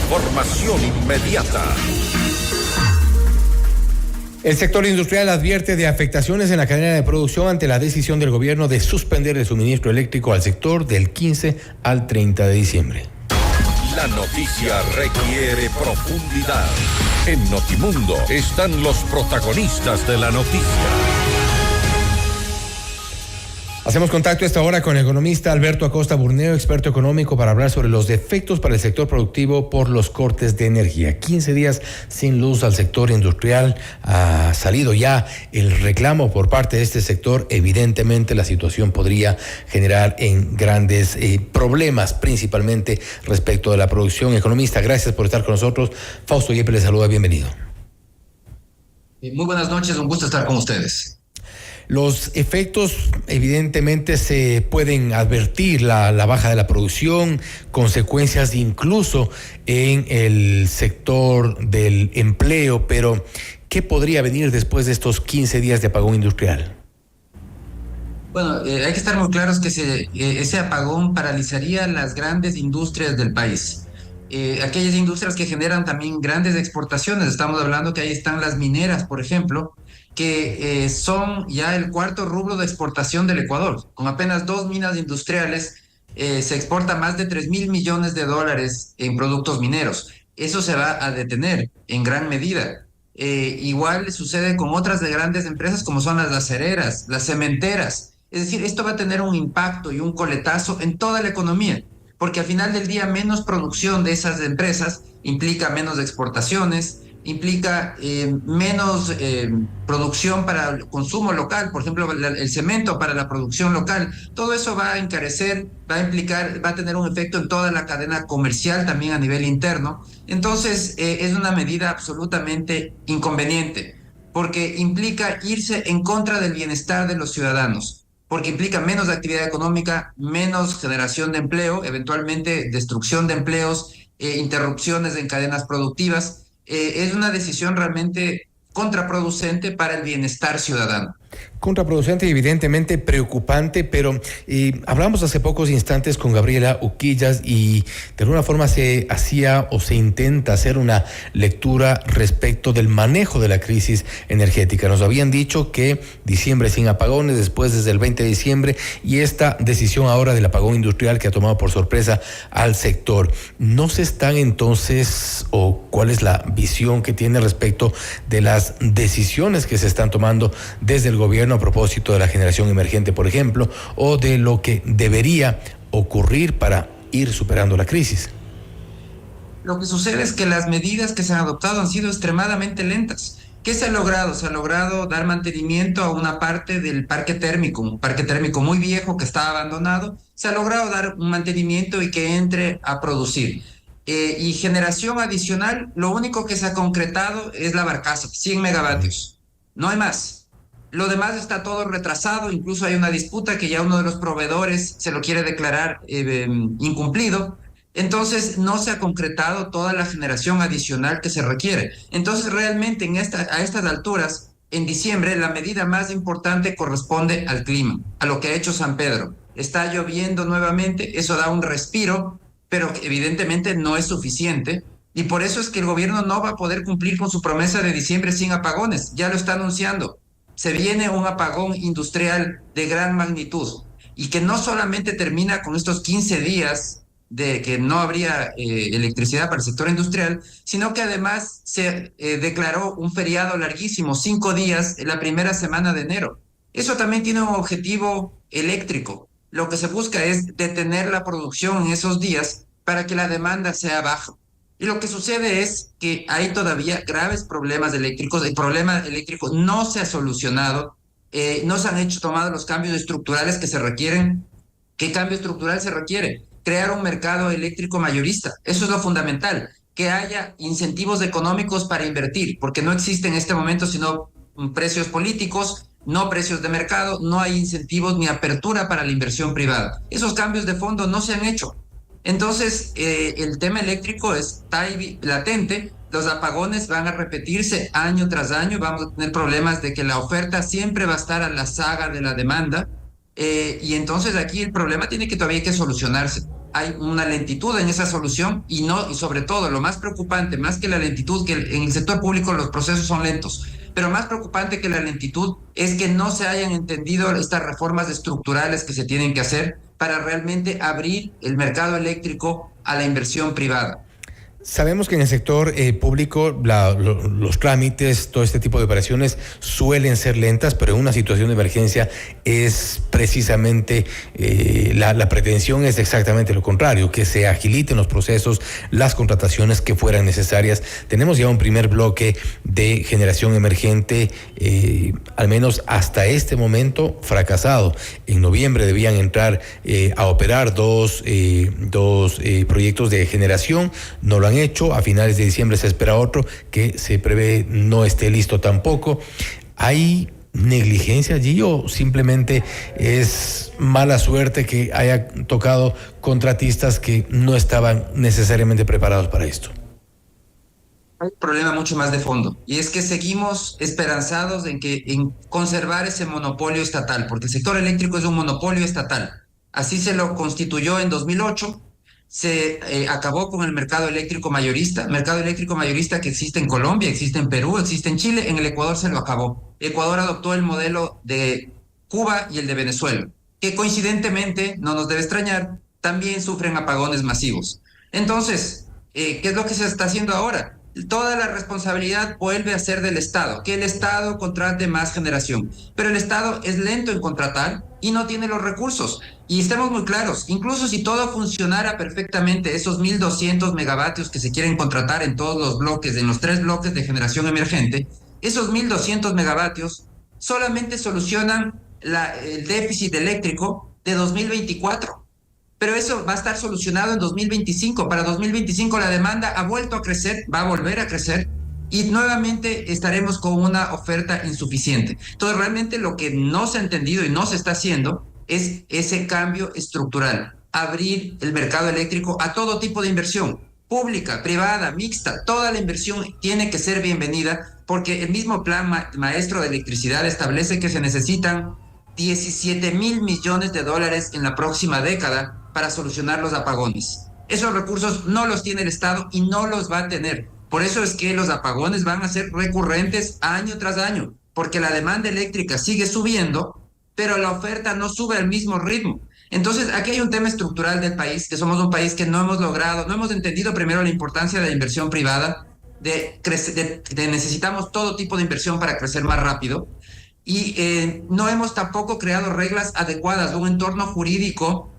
Información inmediata. El sector industrial advierte de afectaciones en la cadena de producción ante la decisión del gobierno de suspender el suministro eléctrico al sector del 15 al 30 de diciembre. La noticia requiere profundidad. En Notimundo están los protagonistas de la noticia. Hacemos contacto a esta hora con el economista Alberto Acosta Burneo, experto económico, para hablar sobre los efectos para el sector productivo por los cortes de energía. 15 días sin luz al sector industrial. Ha salido ya el reclamo por parte de este sector. Evidentemente la situación podría generar en grandes problemas, principalmente respecto de la producción. Economista, gracias por estar con nosotros. Fausto Yepes le saluda, bienvenido. Muy buenas noches, un gusto estar con ustedes. Los efectos evidentemente se pueden advertir, la baja de la producción, consecuencias incluso en el sector del empleo, pero ¿qué podría venir después de estos 15 días de apagón industrial? Bueno, hay que estar muy claros que ese apagón paralizaría las grandes industrias del país. Aquellas industrias que generan también grandes exportaciones, estamos hablando que ahí están las mineras, por ejemplo, que son ya el cuarto rubro de exportación del Ecuador. Con apenas 2 minas industriales se exporta más de 3.000 millones de dólares en productos mineros. Eso se va a detener en gran medida. Igual sucede con otras de grandes empresas como son las acereras, las cementeras. Es decir, esto va a tener un impacto y un coletazo en toda la economía, porque al final del día menos producción de esas empresas implica menos exportaciones, implica menos producción para el consumo local, por ejemplo, el cemento para la producción local. Todo eso va a encarecer, va a tener un efecto en toda la cadena comercial, también a nivel interno. Entonces, es una medida absolutamente inconveniente, porque implica irse en contra del bienestar de los ciudadanos, porque implica menos actividad económica, menos generación de empleo, eventualmente destrucción de empleos, interrupciones en cadenas productivas. Es una decisión realmente contraproducente para el bienestar ciudadano. Contraproducente y evidentemente preocupante, pero hablamos hace pocos instantes con Gabriela Uquillas y de alguna forma se hacía o se intenta hacer una lectura respecto del manejo de la crisis energética. Nos habían dicho que diciembre sin apagones, después desde el 20 de diciembre, y esta decisión ahora del apagón industrial que ha tomado por sorpresa al sector. ¿No se están entonces, o cuál es la visión que tiene respecto de las decisiones que se están tomando desde el gobierno a propósito de la generación emergente, por ejemplo, o de lo que debería ocurrir para ir superando la crisis? Lo que sucede es que las medidas que se han adoptado han sido extremadamente lentas. ¿Qué se ha logrado? Se ha logrado dar mantenimiento a una parte del parque térmico, un parque térmico muy viejo que está abandonado. Se ha logrado dar un mantenimiento y que entre a producir. Y generación adicional, lo único que se ha concretado es la barcaza, 100 megavatios. No hay más. Lo demás está todo retrasado, incluso hay una disputa que ya uno de los proveedores se lo quiere declarar incumplido. Entonces no se ha concretado toda la generación adicional que se requiere. Entonces realmente a estas alturas, en diciembre, la medida más importante corresponde al clima, a lo que ha hecho San Pedro. Está lloviendo nuevamente, eso da un respiro, pero evidentemente no es suficiente. Y por eso es que el gobierno no va a poder cumplir con su promesa de diciembre sin apagones. Ya lo está anunciando. Se viene un apagón industrial de gran magnitud y que no solamente termina con estos 15 días de que no habría electricidad para el sector industrial, sino que además se declaró un feriado larguísimo, 5 días en la primera semana de enero. Eso también tiene un objetivo eléctrico. Lo que se busca es detener la producción en esos días para que la demanda sea baja. Y lo que sucede es que hay todavía graves problemas eléctricos. El problema eléctrico no se ha solucionado, no se han tomado los cambios estructurales que se requieren. ¿Qué cambio estructural se requiere? Crear un mercado eléctrico mayorista. Eso es lo fundamental. Que haya incentivos económicos para invertir, porque no existen en este momento sino precios políticos, no precios de mercado, no hay incentivos ni apertura para la inversión privada. Esos cambios de fondo no se han hecho. Entonces, el tema eléctrico está latente, los apagones van a repetirse año tras año, vamos a tener problemas de que la oferta siempre va a estar a la saga de la demanda, y entonces aquí el problema tiene que todavía que solucionarse. hay una lentitud en esa solución y sobre todo lo más preocupante, más que la lentitud, que en el sector público los procesos son lentos, pero más preocupante que la lentitud es que no se hayan entendido estas reformas estructurales que se tienen que hacer para realmente abrir el mercado eléctrico a la inversión privada. Sabemos que en el sector público los trámites, todo este tipo de operaciones suelen ser lentas, pero en una situación de emergencia es precisamente la pretensión es exactamente lo contrario, que se agiliten los procesos, las contrataciones que fueran necesarias. Tenemos ya un primer bloque de generación emergente, al menos hasta este momento fracasado. En noviembre debían entrar a operar dos proyectos de generación, no lo han hecho. A finales de diciembre se espera otro que se prevé no esté listo tampoco. ¿Hay negligencia allí o simplemente es mala suerte que haya tocado contratistas que no estaban necesariamente preparados para esto? Hay un problema mucho más de fondo, y es que seguimos esperanzados en conservar ese monopolio estatal, porque el sector eléctrico es un monopolio estatal. Así se lo constituyó en 2008. Se acabó con el mercado eléctrico mayorista que existe en Colombia, existe en Perú, existe en Chile. En el Ecuador se lo acabó. Ecuador adoptó el modelo de Cuba y el de Venezuela, que coincidentemente, no nos debe extrañar, también sufren apagones masivos. Entonces, ¿qué es lo que se está haciendo ahora? Toda la responsabilidad vuelve a ser del Estado, que el Estado contrate más generación, pero el Estado es lento en contratar y no tiene los recursos. Y estemos muy claros, incluso si todo funcionara perfectamente, esos 1.200 megavatios que se quieren contratar en todos los bloques, en los 3 bloques de generación emergente, esos 1.200 megavatios solamente solucionan el déficit eléctrico de 2024. Pero eso va a estar solucionado en 2025. Para 2025 la demanda ha vuelto a crecer, va a volver a crecer, y nuevamente estaremos con una oferta insuficiente. Entonces, realmente lo que no se ha entendido y no se está haciendo es ese cambio estructural, abrir el mercado eléctrico a todo tipo de inversión, pública, privada, mixta. Toda la inversión tiene que ser bienvenida, porque el mismo plan maestro de electricidad establece que se necesitan 17.000 millones de dólares en la próxima década para solucionar los apagones. Esos recursos no los tiene el Estado y no los va a tener. Por eso es que los apagones van a ser recurrentes año tras año, porque la demanda eléctrica sigue subiendo, pero la oferta no sube al mismo ritmo. Entonces, aquí hay un tema estructural del país, que somos un país que no hemos entendido primero la importancia de la inversión privada, de necesitamos todo tipo de inversión para crecer más rápido, y no hemos tampoco creado reglas adecuadas, un entorno jurídico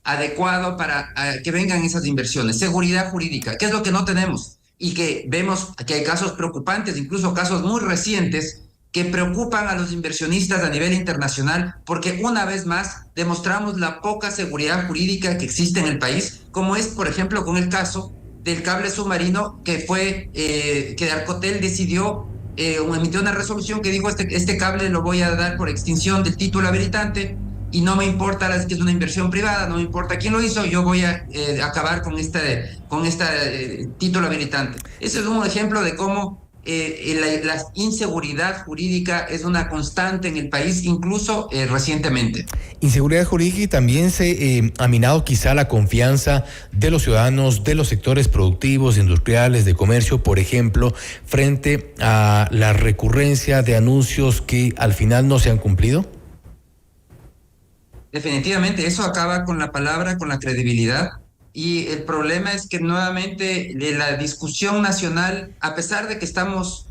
adecuado para que vengan esas inversiones, seguridad jurídica, que es lo que no tenemos, y que vemos que hay casos preocupantes, incluso casos muy recientes, que preocupan a los inversionistas a nivel internacional, porque una vez más demostramos la poca seguridad jurídica que existe en el país, como es, por ejemplo, con el caso del cable submarino que fue, que Arcotel decidió, emitió una resolución que dijo este cable lo voy a dar por extinción del título habilitante, y no me importa que es una inversión privada, no me importa quién lo hizo, yo voy a acabar con este título habilitante. Ese es un ejemplo de cómo la inseguridad jurídica es una constante en el país, incluso recientemente. Inseguridad jurídica, y también se ha minado quizá la confianza de los ciudadanos, de los sectores productivos, industriales, de comercio, por ejemplo, frente a la recurrencia de anuncios que al final no se han cumplido. Definitivamente, eso acaba con la palabra, con la credibilidad. Y el problema es que nuevamente la discusión nacional, a pesar de que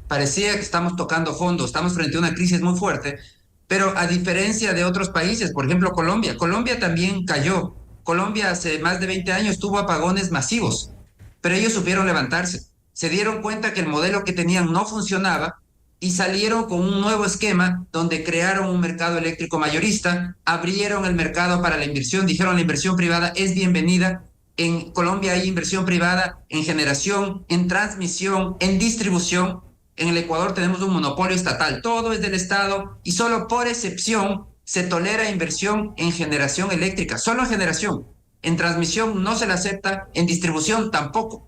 parecía que estamos tocando fondo, estamos frente a una crisis muy fuerte, pero a diferencia de otros países, por ejemplo Colombia también cayó. Colombia hace más de 20 años tuvo apagones masivos, pero ellos supieron levantarse. Se dieron cuenta que el modelo que tenían no funcionaba y salieron con un nuevo esquema donde crearon un mercado eléctrico mayorista, abrieron el mercado para la inversión, dijeron la inversión privada es bienvenida. En Colombia hay inversión privada en generación, en transmisión, en distribución. En el Ecuador tenemos un monopolio estatal, todo es del Estado y solo por excepción se tolera inversión en generación eléctrica, solo en generación. En transmisión no se la acepta, en distribución tampoco.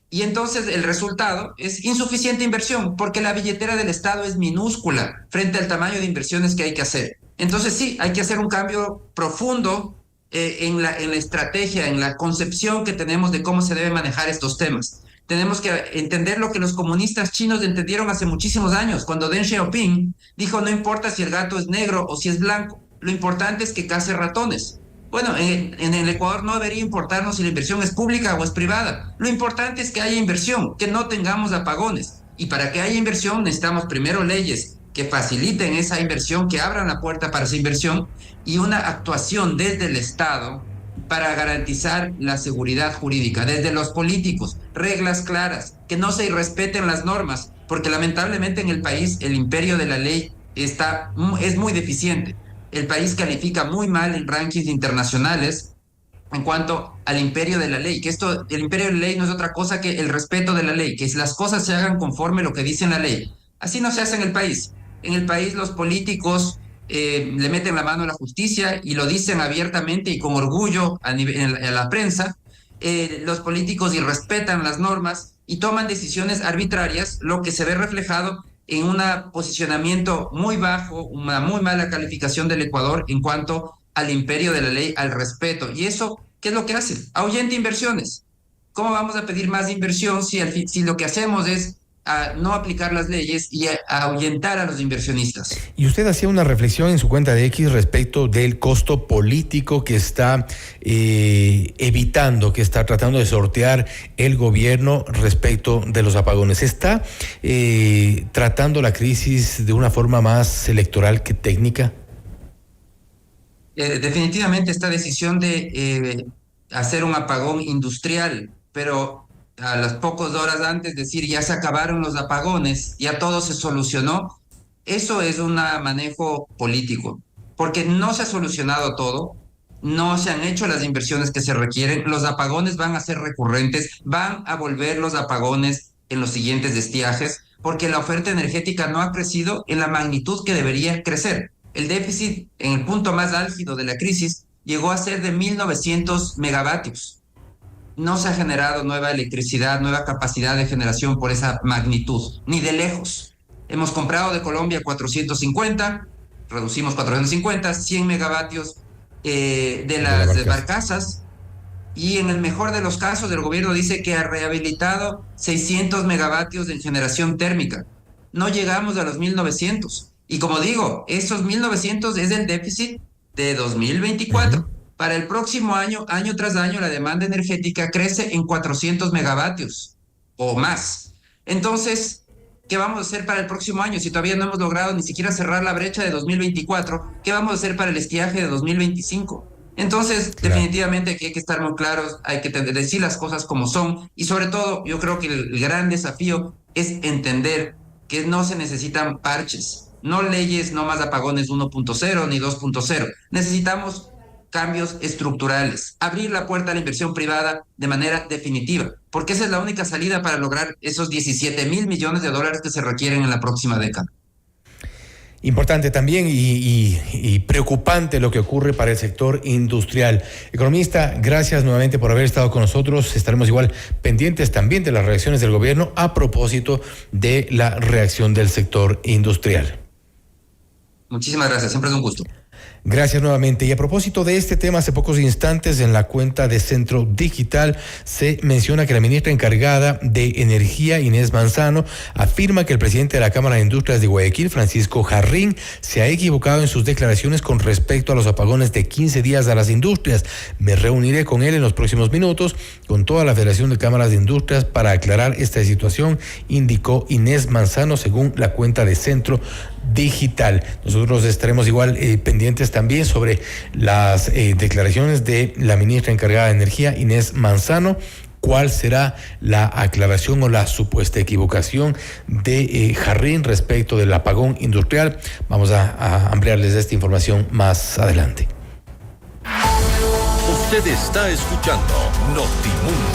Y entonces el resultado es insuficiente inversión, porque la billetera del Estado es minúscula frente al tamaño de inversiones que hay que hacer. Entonces sí, hay que hacer un cambio profundo en la estrategia, en la concepción que tenemos de cómo se debe manejar estos temas. Tenemos que entender lo que los comunistas chinos entendieron hace muchísimos años, cuando Deng Xiaoping dijo: no importa si el gato es negro o si es blanco, lo importante es que case ratones. Bueno, en el Ecuador no debería importarnos si la inversión es pública o es privada. Lo importante es que haya inversión, que no tengamos apagones. Y para que haya inversión necesitamos primero leyes que faciliten esa inversión, que abran la puerta para esa inversión, y una actuación desde el Estado para garantizar la seguridad jurídica, desde los políticos, reglas claras, que no se irrespeten las normas, porque lamentablemente en el país el imperio de la ley es muy deficiente. El país califica muy mal en rankings internacionales en cuanto al imperio de la ley, que el imperio de la ley no es otra cosa que el respeto de la ley, que las cosas se hagan conforme lo que dice la ley. Así no se hace en el país. En el país los políticos le meten la mano a la justicia y lo dicen abiertamente y con orgullo a la prensa. Los políticos irrespetan las normas y toman decisiones arbitrarias, lo que se ve reflejado en un posicionamiento muy bajo, una muy mala calificación del Ecuador en cuanto al imperio de la ley, al respeto. ¿Y eso qué es lo que hace? Ahuyenta inversiones. ¿Cómo vamos a pedir más inversión si lo que hacemos es no aplicar las leyes y ahuyentar a los inversionistas? Y usted hacía una reflexión en su cuenta de X respecto del costo político que está evitando, que está tratando de sortear el gobierno respecto de los apagones. ¿Está tratando la crisis de una forma más electoral que técnica? Definitivamente esta decisión de hacer un apagón industrial, pero a las pocas horas antes decir ya se acabaron los apagones, ya todo se solucionó, eso es un manejo político, porque no se ha solucionado todo, no se han hecho las inversiones que se requieren, los apagones van a ser recurrentes, van a volver los apagones en los siguientes estiajes, porque la oferta energética no ha crecido en la magnitud que debería crecer. El déficit en el punto más álgido de la crisis llegó a ser de 1.900 megavatios. No se ha generado nueva electricidad, nueva capacidad de generación por esa magnitud, ni de lejos. Hemos comprado de Colombia 450, reducimos 450, 100 megavatios de las barcazas, y en el mejor de los casos el gobierno dice que ha rehabilitado 600 megavatios en generación térmica. No llegamos a los 1.900. Y como digo, esos 1.900 es el déficit de 2024. Uh-huh. Para el próximo año, año tras año, la demanda energética crece en 400 megavatios o más. Entonces, ¿qué vamos a hacer para el próximo año? Si todavía no hemos logrado ni siquiera cerrar la brecha de 2024, ¿qué vamos a hacer para el estiaje de 2025? Entonces, claro, definitivamente que hay que estar muy claros, hay que decir las cosas como son, y sobre todo, yo creo que el gran desafío es entender que no se necesitan parches, no leyes, no más apagones 1.0 ni 2.0. Necesitamos cambios estructurales, abrir la puerta a la inversión privada de manera definitiva, porque esa es la única salida para lograr esos 17,000 millones de dólares que se requieren en la próxima década. Importante también y preocupante lo que ocurre para el sector industrial. Economista, gracias nuevamente por haber estado con nosotros. Estaremos igual pendientes también de las reacciones del gobierno a propósito de la reacción del sector industrial. Muchísimas gracias, siempre es un gusto. Gracias nuevamente. Y a propósito de este tema, hace pocos instantes en la cuenta de Centro Digital se menciona que la ministra encargada de Energía, Inés Manzano, afirma que el presidente de la Cámara de Industrias de Guayaquil, Francisco Jarrín, se ha equivocado en sus declaraciones con respecto a los apagones de 15 días a las industrias. Me reuniré con él en los próximos minutos con toda la Federación de Cámaras de Industrias para aclarar esta situación, indicó Inés Manzano según la cuenta de Centro Digital. Nosotros estaremos igual pendientes también sobre las declaraciones de la ministra encargada de Energía, Inés Manzano. ¿Cuál será la aclaración o la supuesta equivocación de Jarrín respecto del apagón industrial? Vamos a ampliarles esta información más adelante. Usted está escuchando Notimundo.